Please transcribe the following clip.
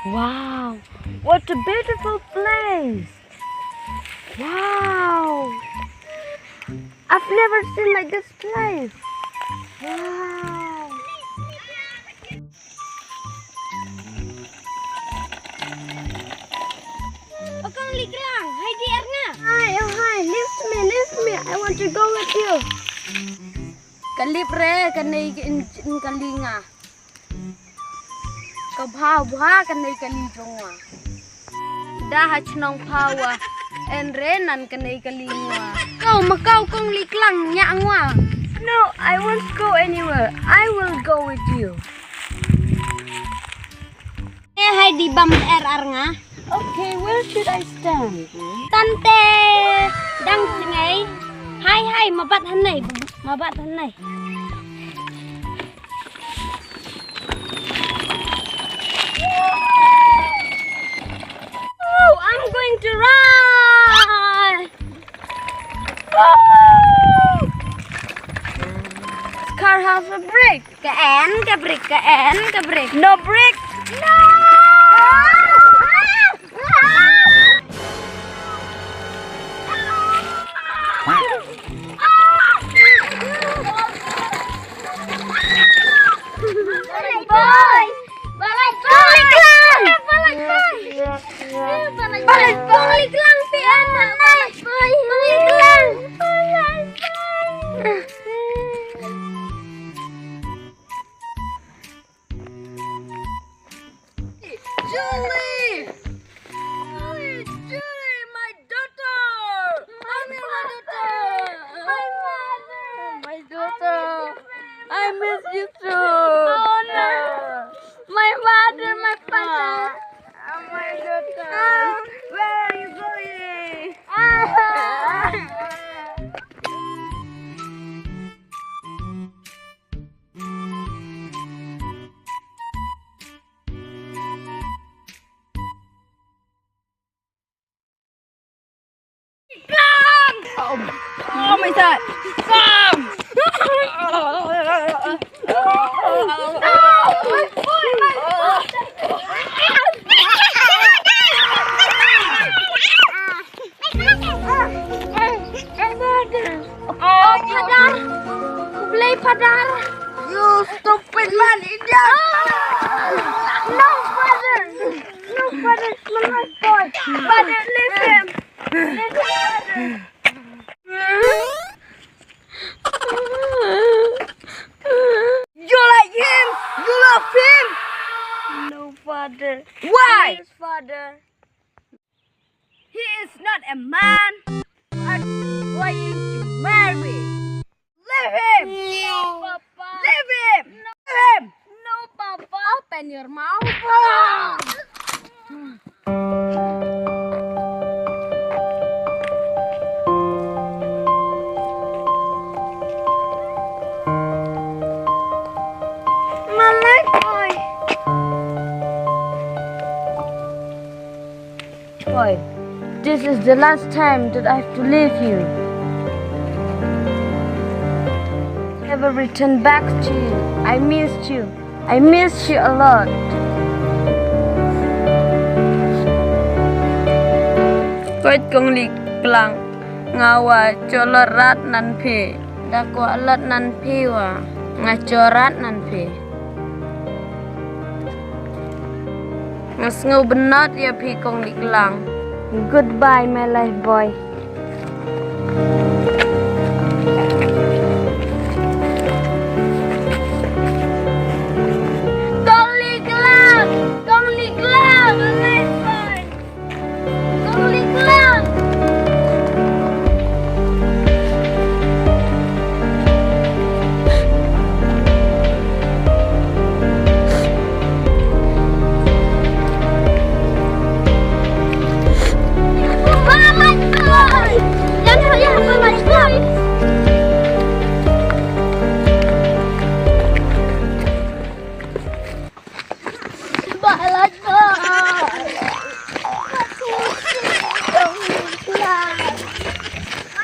Wow, what a beautiful place. Wow, I've never seen like this place. Wow. Konglihklang, hi dear nga. Hi, oh hi, lift me. I want to go with you. Kalibre, kanay kalinga. Kabha kanay kalijongwa. Dahach nong pawa, enrenan kanay kalingwa. Kau makau konglihklang nyangwa. No, I won't go anywhere. I will go with you. Hi di bam nga. Okay, where should I stand? Tante, dang singay. Hi, mabat hanay. Oh, I'm going to run. Oh! This car has a brake. Ka brake. No brake. No! Konglihklang pian hanay. Konglihklang. Julie, my daughter. I'm your daughter. My mother. My daughter. I miss you too. Oh no. My mother, my father. My daughter. Where are you going? Oh my God! Come! Padar! You stupid man, idiot! No, father! It's my life boy! Father, leave him! You like him? You love him? No, father. Why? Yes, father. He is not a man. I'm going to marry. Leave him! No, Papa. Leave him! No, leave him! No, Papa. Open your mouth. My life boy. Boy, this is the last time that I have to leave you. Never return back to you. I missed you. I miss you a lot. Koit konglihklang ngawa colorat nan phe. Dakwa alat nan phe wa ngacorat nan phe. Ngasngau benat ya phe konglihklang. Goodbye, my life boy.